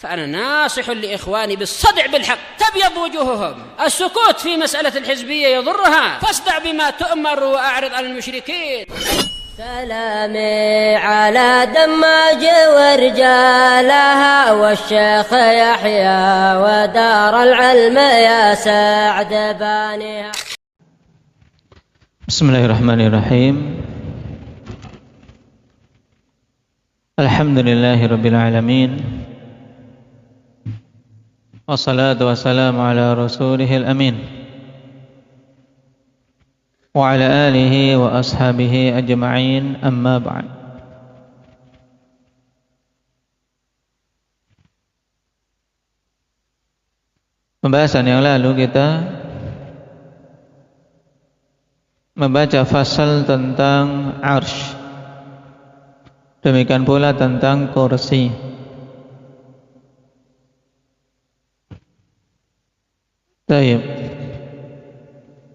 فأنا ناصح لإخواني بالصدع بالحق تبيض وجوههم. السكوت في مسألة الحزبية يضرها، فاصدع بما تؤمر وأعرض عن المشركين. سلامي على دماج ورجالها والشيخ يحيى ودار العلم يا سعد بانيها. Bismillahirrahmanirrahim. Alhamdulillahirabbil alamin. Wassalatu wassalamu ala rasulihil amin. Wa ala alihi wa ashabihi ajma'in, amma ba'd. Pembahasan yang lalu kita membaca fasal tentang arsy, demikian pula tentang kursi. Baik.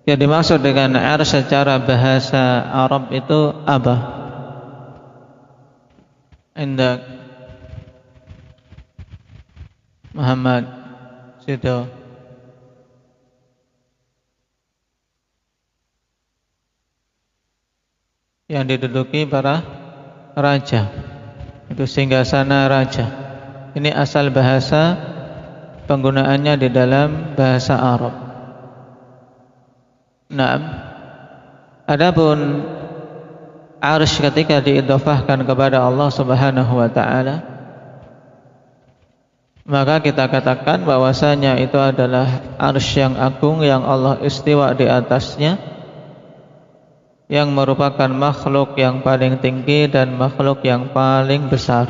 Yang dimaksud dengan arsy secara bahasa Arab itu apa? Indak Muhammad Sido. Yang diduduki para raja, itu singgasana raja. Ini asal bahasa, penggunaannya di dalam bahasa Arab. Naam. Adapun arsy ketika diidhafahkan kepada Allah Subhanahu wa taala, maka kita katakan bahwasanya itu adalah arsy yang agung yang Allah istiwa di atasnya, yang merupakan makhluk yang paling tinggi dan makhluk yang paling besar.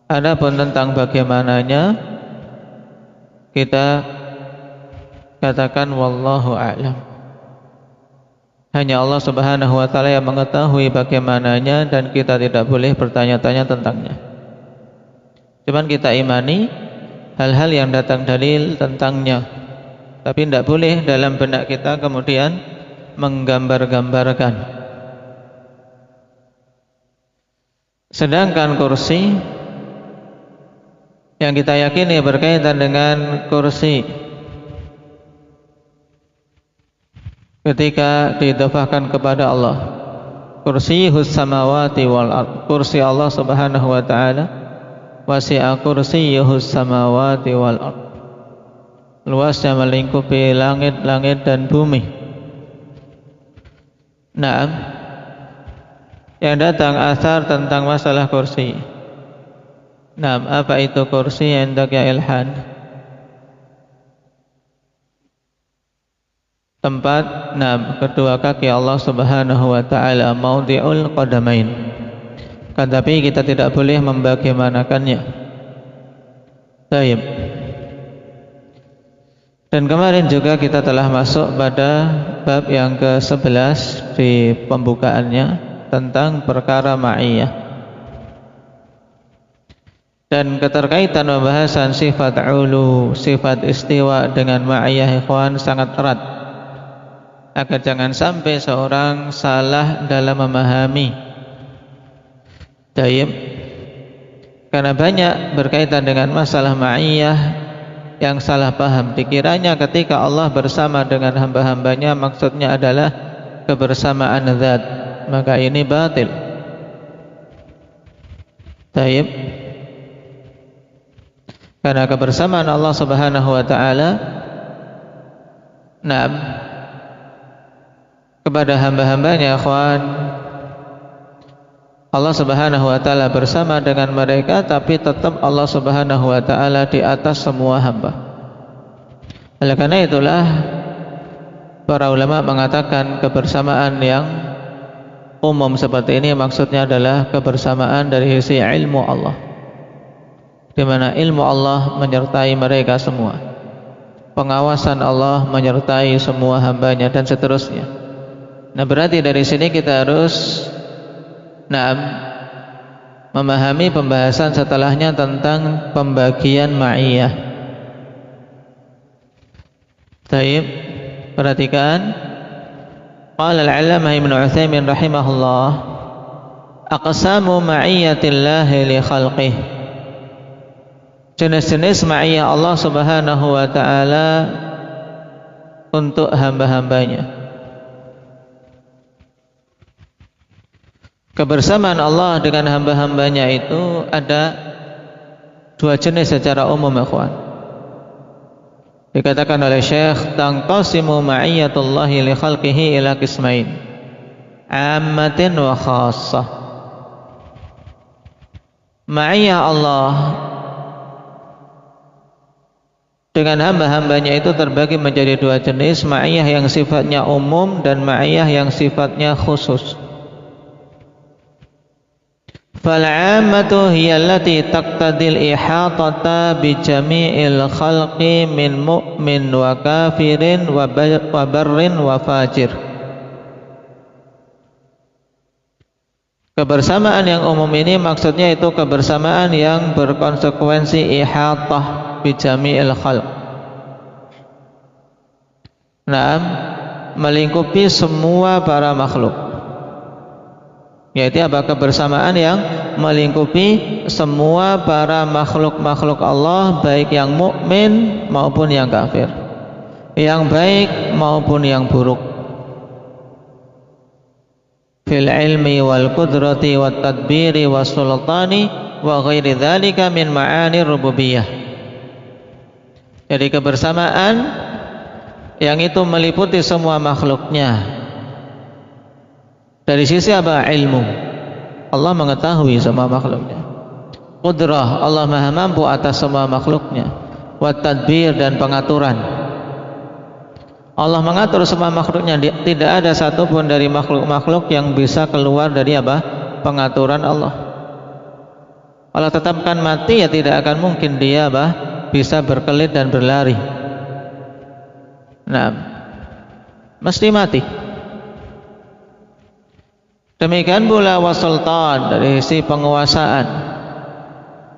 Adapun tentang bagaimananya, kita katakan wallahu a'lam. Hanya Allah Subhanahu wa taala yang mengetahui bagaimananya dan kita tidak boleh bertanya-tanya tentangnya. Cuman kita imani hal-hal yang datang dalil tentangnya, tapi tidak boleh dalam benak kita kemudian menggambar-gambarkan. Sedangkan kursi yang kita yakini berkaitan dengan kursi ketika diidhafahkan kepada Allah, kursiyus samawati wal ard, kursi Allah Subhanahu wa taala wasi'a kursiyus samawati wal ard, luasnya melingkupi langit-langit dan bumi. Naam. Yang datang asar tentang masalah kursi. Naam, apa itu kursi yang hendak ya Ilhan? Tempat kedua kaki Allah Subhanahu wa taala, maudhi'ul qadamain. Tetapi kita tidak boleh membagaimanakannya. Baik. Dan kemarin juga kita telah masuk pada bab yang ke-11 di pembukaannya tentang perkara ma'iyah. Dan keterkaitan pembahasan sifat ulu, sifat istiwa dengan ma'iyah ikhwan sangat erat. Agar jangan sampai seorang salah dalam memahami. Baik. Karena banyak berkaitan dengan masalah ma'iyah yang salah paham. Dikiranya ketika Allah bersama dengan hamba-hambanya maksudnya adalah kebersamaan zat, maka ini batil. Baik. Karena kebersamaan Allah Subhanahu wa taala kepada hamba-hambanya, ikhwan, Allah Subhanahu wa taala bersama dengan mereka, tapi tetap Allah Subhanahu wa taala di atas semua hamba. Oleh karena itulah para ulama mengatakan kebersamaan yang umum seperti ini maksudnya adalah kebersamaan dari sisi ilmu Allah, di mana ilmu Allah menyertai mereka semua, pengawasan Allah menyertai semua hambanya, dan seterusnya. Nah, berarti dari sini kita harus memahami pembahasan setelahnya tentang pembagian ma'iyah. Baik, perhatikan. Qala al-'allamah Ibnu Utsaimin rahimahullah, aqsamu ma'iyatillahi li khalqihi. jenis-jenis ma'iyah Allah Subhanahu wa ta'ala untuk hamba-hambanya. Kebersamaan Allah dengan hamba-hambanya itu ada dua jenis secara umum, ikhwan. Dikatakan oleh Syekh, tanqasimu ma'iyyatullahi li khalqihi ila qismain, ammatin wa khassah. Ma'iyah Allah dengan hamba-hambanya itu terbagi menjadi dua jenis, ma'iyah yang sifatnya umum dan ma'iyah yang sifatnya khusus. Fal-'ammatu hiya allati taqtadil ihatata bi jami'il khalqi min mu'min wa kafirin wa barrin wa fajir. Kebersamaan yang umum ini maksudnya itu kebersamaan yang berkonsekuensi ihatah bi jami'il khalq. Naam, melingkupi semua para makhluk. Yaitu apa? Kebersamaan yang melingkupi semua para makhluk-makhluk Allah, baik yang mukmin maupun yang kafir, yang baik maupun yang buruk. Fil ilmi wal qudrati wat tadbiri was sultani wa ghairi dzalika min ma'ani rububiyah. Jadi kebersamaan yang itu meliputi semua makhluknya. Dari sisi apa? Ilmu. Allah mengetahui semua makhluknya. Qudrah, Allah maha mampu atas semua makhluknya. Wat tadbir, dan pengaturan. Allah mengatur semua makhluknya. Tidak ada satupun dari makhluk-makhluk yang bisa keluar dari apa? Pengaturan Allah. Allah tetapkan mati, ya tidak akan mungkin dia apa? Bisa berkelit dan berlari. Nah, mesti mati. Demikian pula wasultan, dari sisi penguasaan.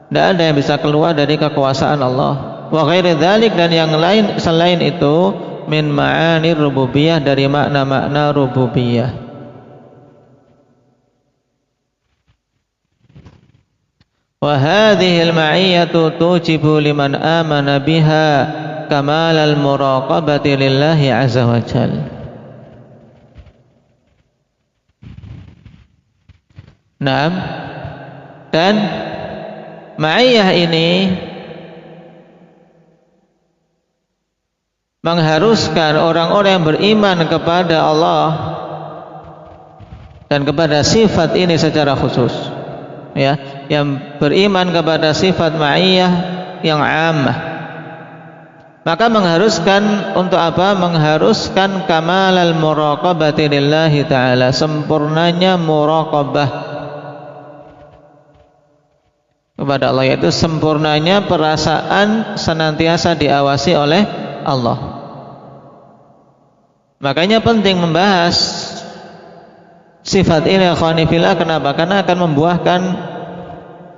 Tidak ada yang bisa keluar dari kekuasaan Allah. Wa ghairi dzalik, dan yang lain selain itu min ma'ani rububiyah, dari makna-makna rububiyah. Wa hadhihi al-ma'iyyatu tujibu liman amana biha kamal al-muraqabati lillahi azza wa jalla. Naam, dan ma'iyah ini mengharuskan orang-orang yang beriman kepada Allah dan kepada sifat ini secara khusus, ya, yang beriman kepada sifat ma'iyah yang ammah, maka mengharuskan untuk apa? Mengharuskan kamalal muraqabati lillahi ta'ala, sempurnanya muraqabah kepada Allah, yaitu sempurnanya perasaan senantiasa diawasi oleh Allah. Makanya penting membahas sifat ini, khonifillah. Kenapa? Karena akan membuahkan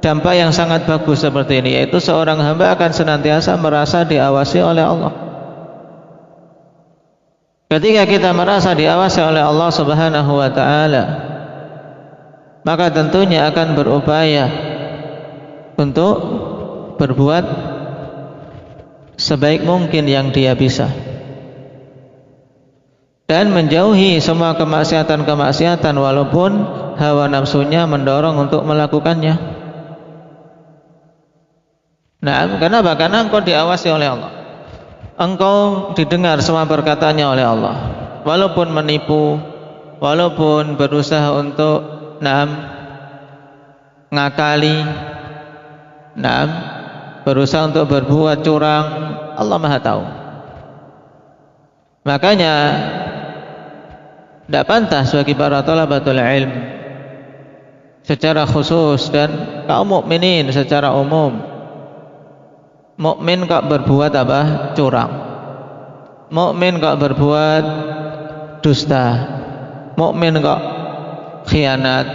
dampak yang sangat bagus seperti ini, yaitu seorang hamba akan senantiasa merasa diawasi oleh Allah. Ketika kita merasa diawasi oleh Allah Subhanahu wa ta'ala, maka tentunya akan berupaya untuk berbuat sebaik mungkin yang dia bisa, dan menjauhi semua kemaksiatan-kemaksiatan walaupun hawa nafsunya mendorong untuk melakukannya. Nah, kenapa? Karena engkau diawasi oleh Allah, engkau didengar semua perkataannya oleh Allah, walaupun menipu, walaupun berusaha untuk ngakali, berusaha untuk berbuat curang, Allah maha tahu. Makanya tidak pantas bagi para thalabatul ilm secara khusus dan kaum mukminin secara umum, mukmin kok berbuat apa? Curang, mukmin kok berbuat dusta, mukmin kok khianat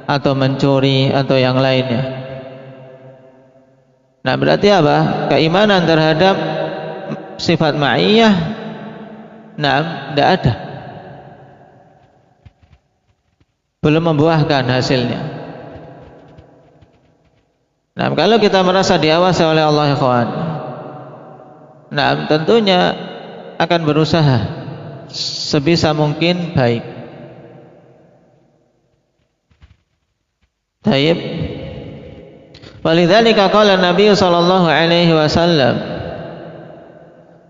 atau mencuri atau yang lainnya. Nah, berarti apa? Keimanan terhadap sifat ma'iyah, tidak ada, belum membuahkan hasilnya. Nah, kalau kita merasa diawasi oleh Allah, ikhwan, nah tentunya akan berusaha sebisa mungkin baik. Taib. Walidzalika qala Nabi sallallahu alaihi wasallam,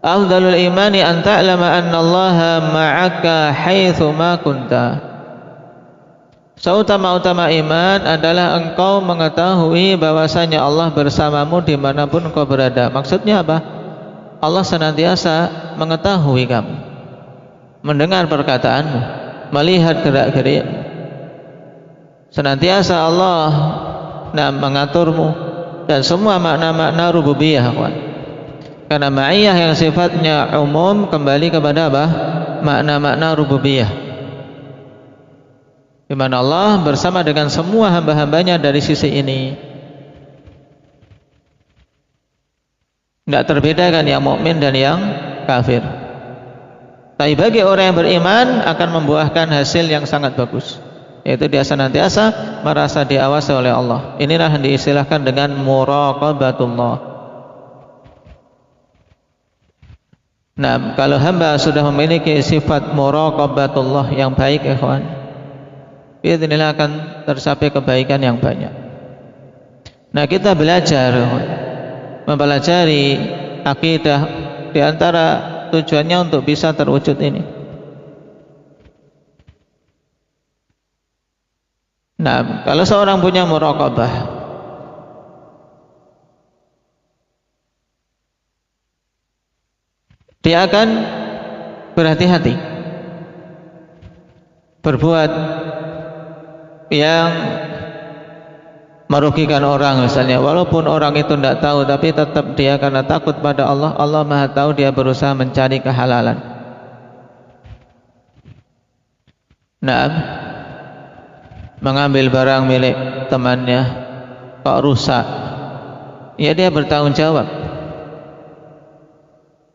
afdalul imani an ta'lama anna Allaha ma'aka haitsu ma kunta. Seutama-utama iman adalah engkau mengetahui bahwasanya Allah bersamamu dimanapun kau berada. Maksudnya apa? Allah senantiasa mengetahui kamu, mendengar perkataanmu, melihat gerak-gerikmu. Senantiasa Allah mengaturmu, dan semua makna-makna rububiyah, kawan. Karena ma'iyah yang sifatnya umum kembali kepada apa? Makna-makna rububiyah, di mana Allah bersama dengan semua hamba-hambanya dari sisi ini. Tidak terbedakan yang mukmin dan yang kafir. Tapi bagi orang yang beriman akan membuahkan hasil yang sangat bagus, yaitu dia senantiasa merasa diawasi oleh Allah. Inilah yang diistilahkan dengan muraqabatullah. Nah, kalau hamba sudah memiliki sifat muraqabatullah yang baik, ikhwan, biidznillah akan tercapai kebaikan yang banyak. Nah, kita belajar mempelajari akidah, di antara tujuannya untuk bisa terwujud ini. Nah, kalau seorang punya muraqabah, dia akan berhati-hati berbuat yang merugikan orang misalnya, walaupun orang itu tidak tahu, tapi tetap dia karena takut pada Allah, Allah Maha tahu, dia berusaha mencari kehalalan. Nah, mengambil barang milik temannya kok rusak, ya dia bertanggung jawab.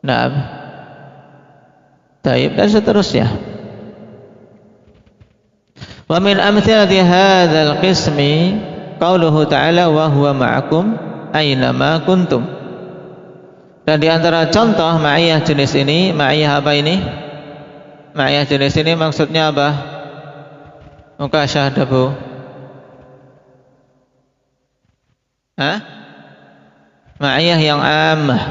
Nah, taib, dan seterusnya. Wa min amthilati hadzal qismi qauluhu ta'ala wa huwa ma'akum aina ma kuntum. Dan di antara contoh ma'iyah jenis ini, ma'iyah apa ini? Ma'iyah jenis ini maksudnya apa? Muka syahdabu. Ma'iyah yang ammah.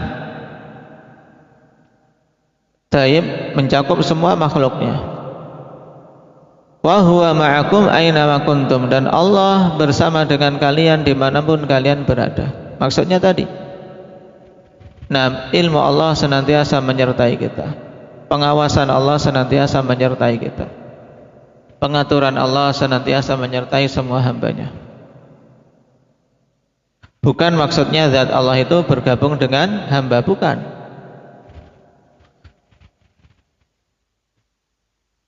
Taib, mencakup semua makhluknya. Wa huwa ma'akum aina ma kuntum, dan Allah bersama dengan kalian dimanapun kalian berada. Maksudnya tadi, nah, ilmu Allah senantiasa menyertai kita, pengawasan Allah senantiasa menyertai kita, pengaturan Allah senantiasa menyertai semua hambanya. Bukan maksudnya zat Allah itu bergabung dengan hamba, bukan.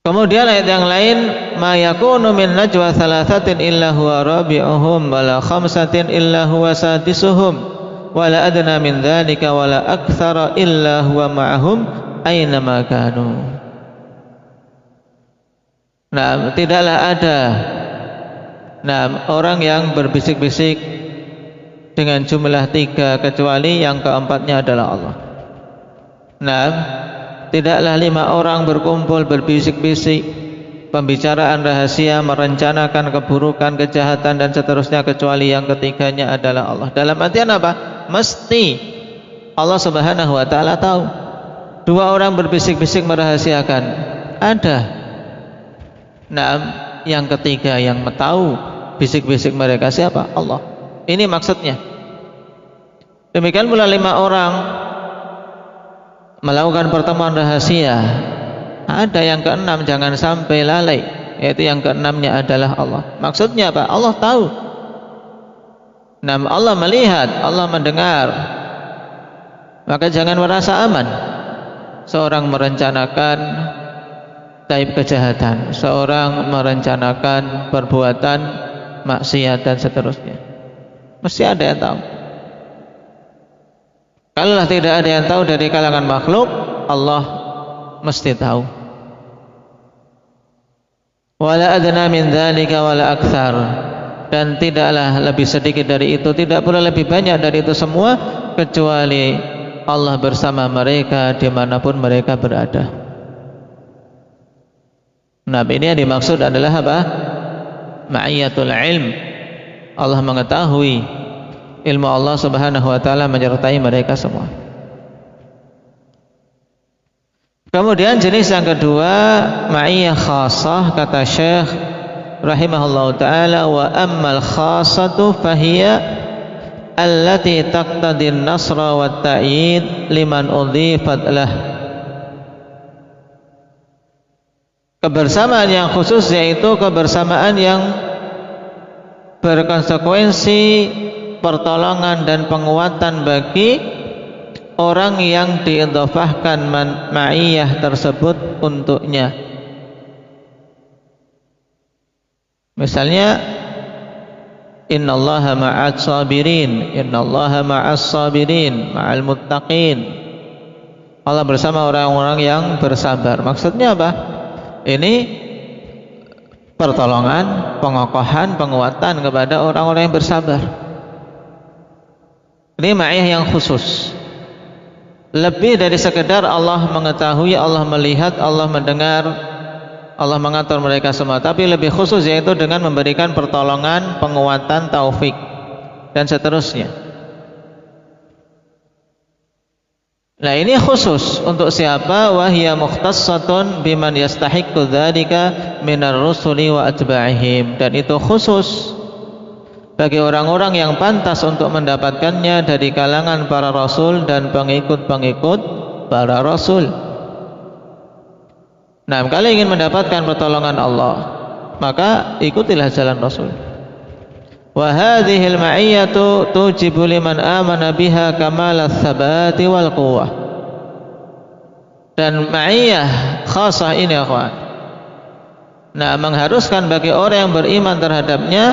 Kemudian ayat yang lain, ma yakunu min najwa thalathatin illa huwa rabi'uhum wala khamsatin illa huwa sadisuhum wala adna min dzalika wala aktsara illa huwa ma'ahum aina ma kanu. Nah, tidaklah ada orang yang berbisik-bisik dengan jumlah 3 kecuali yang keempatnya adalah Allah. Nah, tidaklah 5 orang berkumpul berbisik-bisik, pembicaraan rahasia, merencanakan keburukan, kejahatan dan seterusnya, kecuali yang ketiganya adalah Allah. Dalam artian apa? Mesti Allah Subhanahu wa ta'ala tahu. 2 orang berbisik-bisik merahasiakan, ada. Nah, yang ketiga yang tahu bisik-bisik mereka siapa? Allah. Ini maksudnya. Demikian pula 5 orang melakukan pertemuan rahasia, ada yang ke-6, jangan sampai lalai, yaitu yang ke-6-nya adalah Allah. Maksudnya apa? Allah tahu. Nah, Allah melihat, Allah mendengar. Maka jangan merasa aman. Seorang merencanakan taib kejahatan, seorang merencanakan perbuatan maksiat dan seterusnya, mesti ada yang tahu. Kalaulah tidak ada yang tahu dari kalangan makhluk, Allah mesti tahu. Wala adna min dzalika wala aktsar. dan tidaklah lebih sedikit dari itu, tidak pula lebih banyak dari itu semua, kecuali Allah bersama mereka dimanapun mereka berada. Nah, ini yang dimaksud adalah apa? Ma'iyatul ilm. Allah mengetahui, ilmu Allah subhanahu wa ta'ala menyertai mereka semua. Kemudian jenis yang kedua, ma'iyah khasah, kata Syekh rahimahullahu ta'ala, wa ammal khasatu fahiyya allati taqtadin nasra wa ta'yid liman udhifat lah. Kebersamaan yang khusus yaitu kebersamaan yang berkonsekuensi pertolongan dan penguatan bagi orang yang diidhafahkan ma'iyah tersebut untuknya. Misalnya, innallaha ma'as sabirin, innallaha ma'as sabirin, ma'al muttaqin. Allah bersama orang-orang yang bersabar. Maksudnya apa? Ini pertolongan, pengokohan, penguatan kepada orang-orang yang bersabar. Ini ma'iyah yang khusus. Lebih dari sekedar Allah mengetahui, Allah melihat, Allah mendengar, Allah mengatur mereka semua, tapi lebih khusus yaitu dengan memberikan pertolongan, penguatan, taufik dan seterusnya. Nah, ini khusus untuk siapa? Wahya mukhtassatun biman yastahiqqu dzalika minar rusuli wa atba'ihim, dan itu khusus bagi orang-orang yang pantas untuk mendapatkannya dari kalangan para rasul dan pengikut-pengikut para rasul. Nah, kalau ingin mendapatkan pertolongan Allah, maka ikutilah jalan Rasul. Wa hadhil ma'iyyatu tujibu liman amana biha kamalat tsabati wal quwwah. Dan ma'iyyah khasah ini, akhwan, nah, mengharuskan bagi orang yang beriman terhadapnya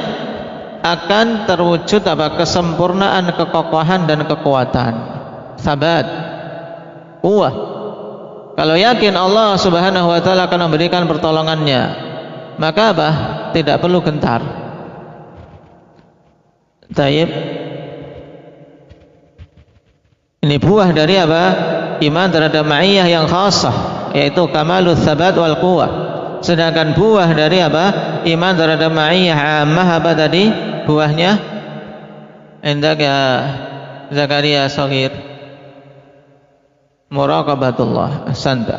akan terwujud apa? Kesempurnaan, kekokohan dan kekuatan. Sabat, quwwah. Kalau yakin Allah subhanahu wa ta'ala akan memberikan pertolongannya, maka apa? Tidak perlu gentar. Taib. Ini buah dari apa? Iman terhadap ma'iyah yang khasah, yaitu kamalul tsabat wal quwwah. Sedangkan buah dari apa? Iman terhadap ma'iyah ammah, apa tadi buahnya? Indak ya Zakaria Shaghir, muraqabatullah. Ahsanta.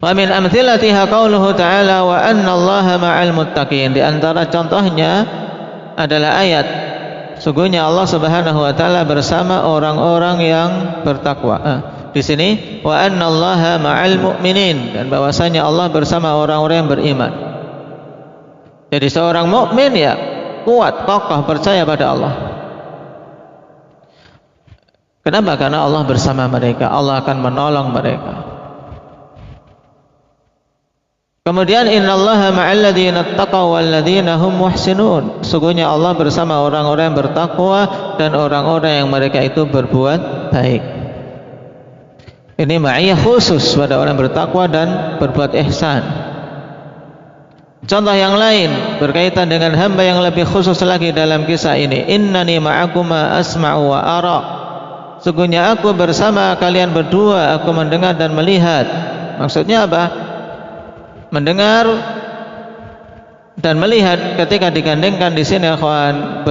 Wa min amthilatiha qauluhu ta'ala wa anna Allaha ma'al muttaqin. Di antara contohnya adalah ayat, sungguhnya Allah Subhanahu wa taala bersama orang-orang yang bertakwa. Di sini wa anna Allaha ma'al mu'minin, dan bahwasanya Allah bersama orang-orang yang beriman. Jadi seorang mukmin ya kuat, kokoh, percaya pada Allah. Kenapa? Karena Allah bersama mereka, Allah akan menolong mereka. Kemudian innallaha ma'al ladzina taqaw wal ladzina hum muhsinun. Sungguhnya Allah bersama orang-orang yang bertakwa dan orang-orang yang mereka itu berbuat baik. Ini ma'iyah khusus pada orang bertakwa dan berbuat ihsan. Contoh yang lain berkaitan dengan hamba yang lebih khusus lagi dalam kisah ini. Innani ma'akuma asma'u wa ara. Sungguhnya aku bersama kalian berdua, aku mendengar dan melihat. Maksudnya apa? Mendengar dan melihat ketika digandengkan di sini, akhwan,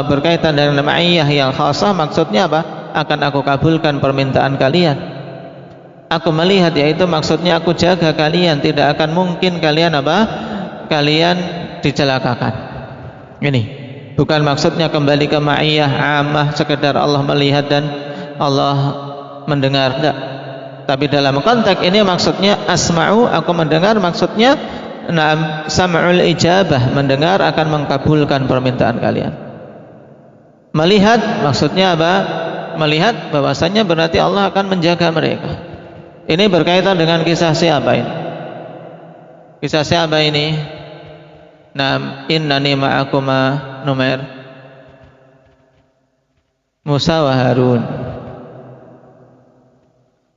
berkaitan dengan ma'iyah yang khasah. Maksudnya apa? Akan aku kabulkan permintaan kalian. Aku melihat, yaitu maksudnya aku jaga kalian. Tidak akan mungkin kalian apa? Kalian dicelakakan. Ini bukan maksudnya kembali ke ma'iyah amah, sekedar Allah melihat dan Allah mendengar. Tidak. Tapi dalam konteks ini maksudnya asma'u, aku mendengar, maksudnya na'am sam'ul ijabah, mendengar akan mengkabulkan permintaan kalian. Melihat maksudnya apa? Melihat bahwasanya berarti Allah akan menjaga mereka. Ini berkaitan dengan kisah siapa ini? Kisah siapa ini? Na'am innani ma'akuma Numair, Musa wa Harun.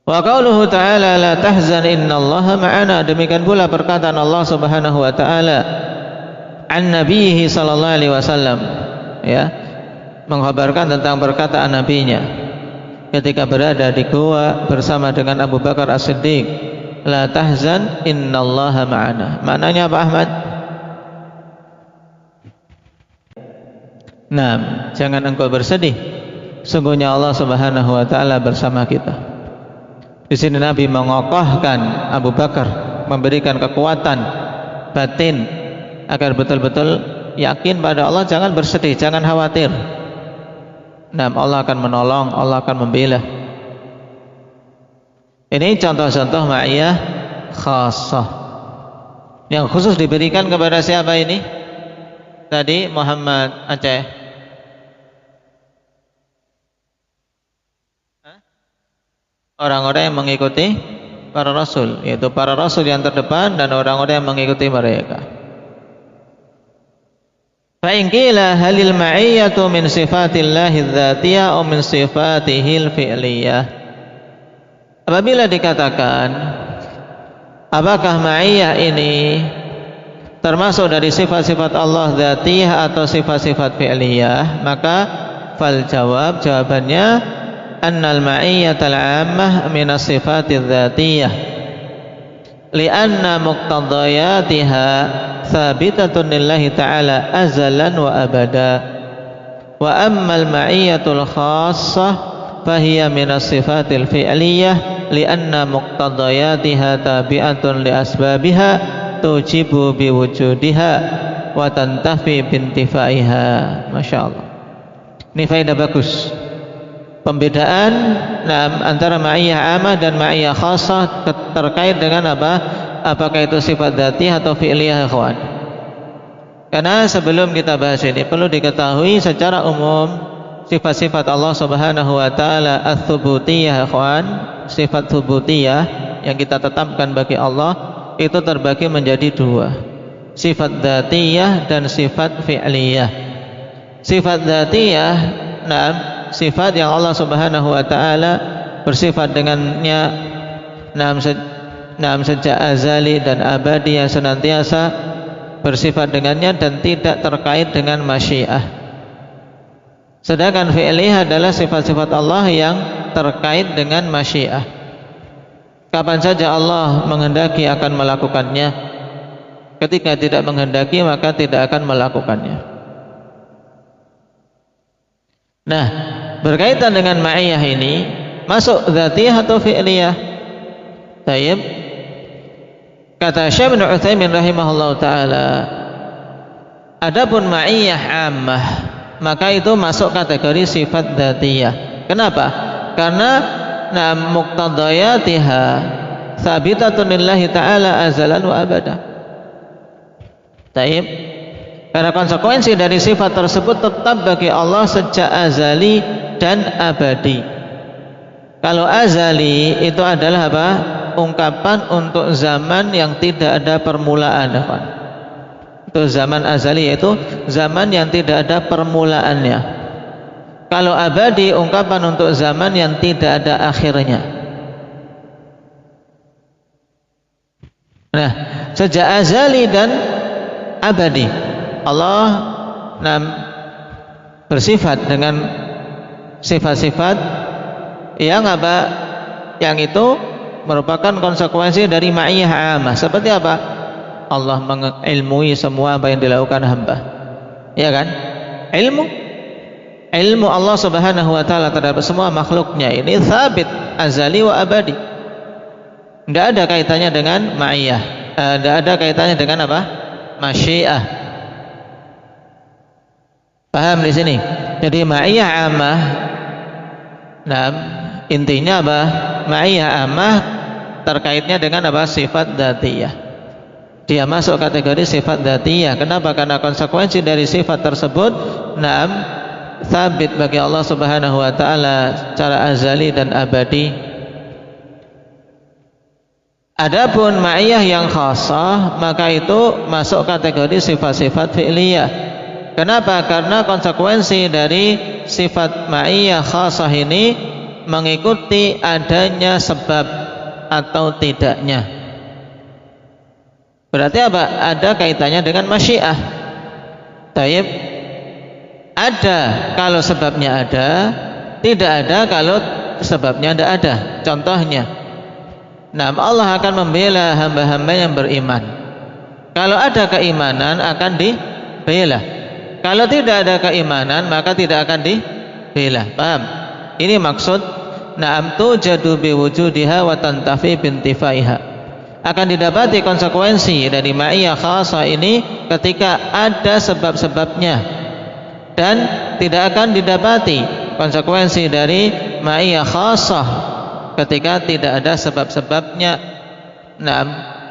Wa qauluhu ta'ala la tahzan innallaha ma'ana. Demikian pula perkataan Allah Subhanahu wa taala, an nabiyhi sallallahu alaihi wasallam, ya, mengkhabarkan tentang perkataan nabinya ketika berada di gua bersama dengan Abu Bakar As-Siddiq, la tahzan innallaha ma'ana. Maknanya apa, Ahmad? Nah, jangan engkau bersedih, sungguhnya Allah Subhanahu wa taala bersama kita. Di sini Nabi mengokohkan Abu Bakar, memberikan kekuatan batin agar betul-betul yakin pada Allah, jangan bersedih, jangan khawatir. Nah, Allah akan menolong, Allah akan membela. Ini contoh-contoh ma'iyah khassah yang khusus diberikan kepada siapa ini? Tadi Muhammad Aceh. Orang-orang yang mengikuti para rasul, yaitu para rasul yang terdepan dan orang-orang yang mengikuti mereka. Fa in qila halil ma'iyyatu min sifatillahi dzatiyah aw min sifatihil fi'liyah. Apabila dikatakan apakah ma'iyyah ini termasuk dari sifat-sifat Allah dzatiyah atau sifat-sifat fi'liyah, maka fal jawabannya annal ma'iyyatal 'ammah min as-sifatidz dzatiyah li'anna muqtadayatiha thabitatun lillahi ta'ala azalan wa abada, wa ammal ma'iyyatul khassah fahiya min as-sifatil fi'liyah li'anna muqtadayatiha tabi'atun li asbabiha tujibu biwujudiha wa tantafi bintifaiha. Masya Allah, ini faedah bagus. Pembedaan antara ma'iyah amah dan ma'iyah khassah terkait dengan apa? Apakah itu sifat dzatiyah atau fi'liyah, ikhwan? Karena sebelum kita bahas ini perlu diketahui secara umum sifat-sifat Allah Subhanahu wa taala ats-tsubutiyah, ikhwan, sifat tsubutiyah yang kita tetapkan bagi Allah itu terbagi menjadi dua, sifat dzatiyah dan sifat fi'liyah. Sifat dzatiyah, sifat yang Allah Subhanahu wa taala bersifat dengannya sejak azali dan abadi, yang senantiasa bersifat dengannya dan tidak terkait dengan masyiah. Sedangkan fi'liyah adalah sifat-sifat Allah yang terkait dengan masyiah. Kapan saja Allah menghendaki akan melakukannya, ketika tidak menghendaki maka tidak akan melakukannya. Nah, berkaitan dengan ma'iyah ini masuk dzatiyah atau fi'liyah? Tayyib. Kata Syekh bin Utsaimin rahimahullah taala, adapun ma'iyah ammah maka itu masuk kategori sifat dzatiyah. Kenapa? Karena muqtadayatiha tsabitatun lillahi ta'ala azalan wa abada. Tayyib. Karena konsekuensi dari sifat tersebut tetap bagi Allah sejak azali dan abadi. Kalau azali itu adalah apa? Ungkapan untuk zaman yang tidak ada permulaan, apa? Itu zaman azali, yaitu zaman yang tidak ada permulaannya. Kalau abadi, ungkapan untuk zaman yang tidak ada akhirnya. Nah, sejak azali dan abadi Allah bersifat dengan sifat-sifat yang apa? Yang itu merupakan konsekuensi dari ma'iyah amah. Seperti apa? Allah mengilmui semua apa yang dilakukan hamba. Ya kan? Ilmu Allah Subhanahu wa taala terhadap semua makhluknya ini sabit, azali wa abadi. Tidak ada kaitannya dengan ma'iyah. Tidak ada kaitannya dengan apa? Masyiah. Paham di sini? Jadi ma'iyah amah, intinya apa? Ma'iyah amah terkaitnya dengan apa? Sifat dzatiyah. Dia masuk kategori sifat dzatiyah. Kenapa? Karena konsekuensi dari sifat tersebut sabit bagi Allah Subhanahu wa taala secara azali dan abadi. Adapun ma'iyah yang khassah maka itu masuk kategori sifat-sifat fi'liyah. Kenapa? Karena konsekuensi dari sifat ma'iyah khassah ini mengikuti adanya sebab atau tidaknya. Berarti apa? Ada kaitannya dengan masyiah. Taib, ada kalau sebabnya ada, tidak ada kalau sebabnya tidak ada. Contohnya, nah, Allah akan membela hamba-hamba yang beriman. Kalau ada keimanan akan dibela. Kalau tidak ada keimanan maka tidak akan dibela. Paham? Ini maksud na'am tujadu biwujudiha wa tantafi bintifaiha. Akan didapati konsekuensi dari ma'iyah khasah ini ketika ada sebab-sebabnya, dan tidak akan didapati konsekuensi dari ma'iyah khasah ketika tidak ada sebab-sebabnya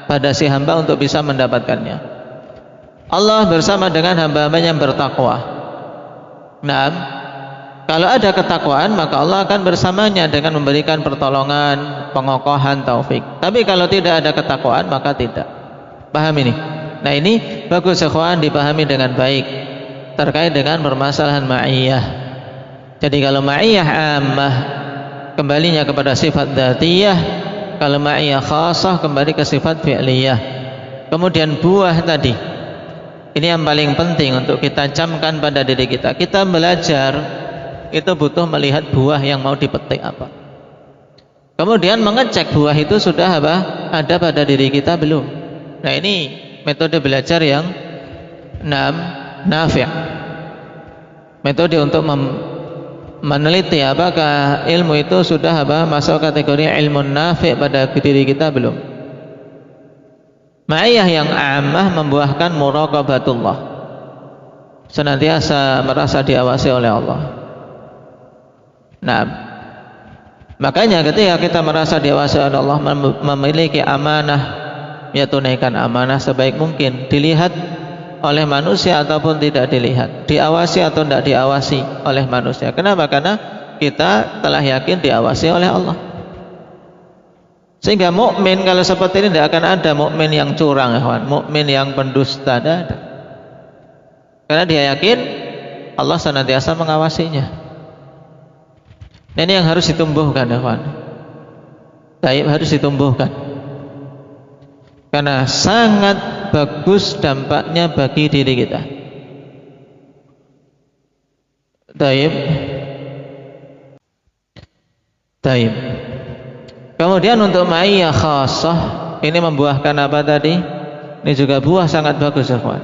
pada si hamba untuk bisa mendapatkannya. Allah bersama dengan hamba-hamba yang bertakwa. Kalau ada ketakwaan maka Allah akan bersamanya dengan memberikan pertolongan, pengokohan, taufik. Tapi kalau tidak ada ketakwaan maka tidak. Paham ini? Nah, ini bagus ikhwan dipahami dengan baik terkait dengan permasalahan ma'iyah. Jadi kalau ma'iyah ammah kembalinya kepada sifat dzatiyah, kalau ma'iyah khasah kembali ke sifat fi'liyah. Kemudian buah tadi, ini yang paling penting untuk kita camkan pada diri kita. Kita belajar itu butuh melihat buah yang mau dipetik apa. Kemudian mengecek buah itu sudah apa? Ada pada diri kita belum. Nah, ini metode belajar yang nafi'. Metode untuk meneliti apakah ilmu itu sudah masuk kategori ilmu nafi' pada diri kita belum. Ma'iyah yang ammah membuahkan muraqabatullah, senantiasa merasa diawasi oleh Allah. Nah, makanya ketika kita merasa diawasi oleh Allah, memiliki amanah, ya tunaikan amanah sebaik mungkin, dilihat oleh manusia ataupun tidak dilihat, diawasi atau tidak diawasi oleh manusia. Kenapa? Karena kita telah yakin diawasi oleh Allah. Sehingga mukmin kalau seperti ini tidak akan ada mukmin yang curang, mukmin yang pendusta, tidak ada. Karena dia yakin Allah senantiasa mengawasinya. Ini yang harus ditumbuhkan, Taib, harus ditumbuhkan. Karena sangat bagus dampaknya bagi diri kita. Taib. Kemudian untuk ma'iyah khasah ini membuahkan apa tadi? Ini juga buah sangat bagus, ikhwan.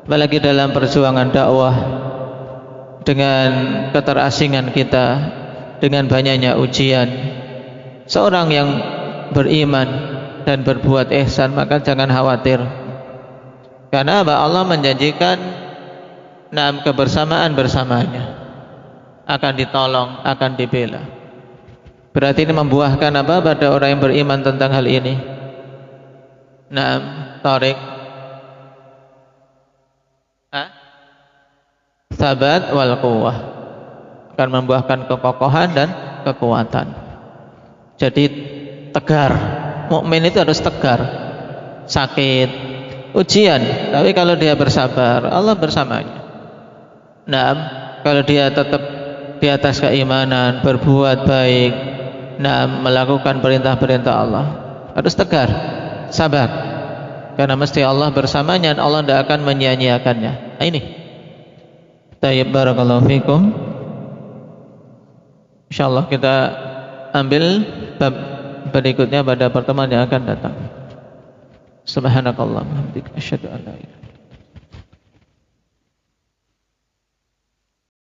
Apalagi dalam perjuangan dakwah, dengan keterasingan kita, dengan banyaknya ujian, seorang yang beriman dan berbuat ihsan maka jangan khawatir. Karena Allah menjanjikan kebersamaan bersamanya, akan ditolong, akan dibela. Berarti ini membuahkan apa pada orang yang beriman tentang hal ini? Tariq, sabat wal quwwah, akan membuahkan kekokohan dan kekuatan. Jadi tegar. Mukmin itu harus tegar. Sakit, ujian, tapi kalau dia bersabar, Allah bersamanya. Kalau dia tetap di atas keimanan, berbuat baik, melakukan perintah-perintah Allah, harus tegar, sabar. Karena mesti Allah bersamanya dan Allah tidak akan menyia-nyiakannya. Nah, ini. Tayyib, barakallahu fikum. InsyaAllah kita ambil bab berikutnya pada pertemuan yang akan datang. Subhanakallahumma wa bihamdika asyhadu an la ilaha illa anta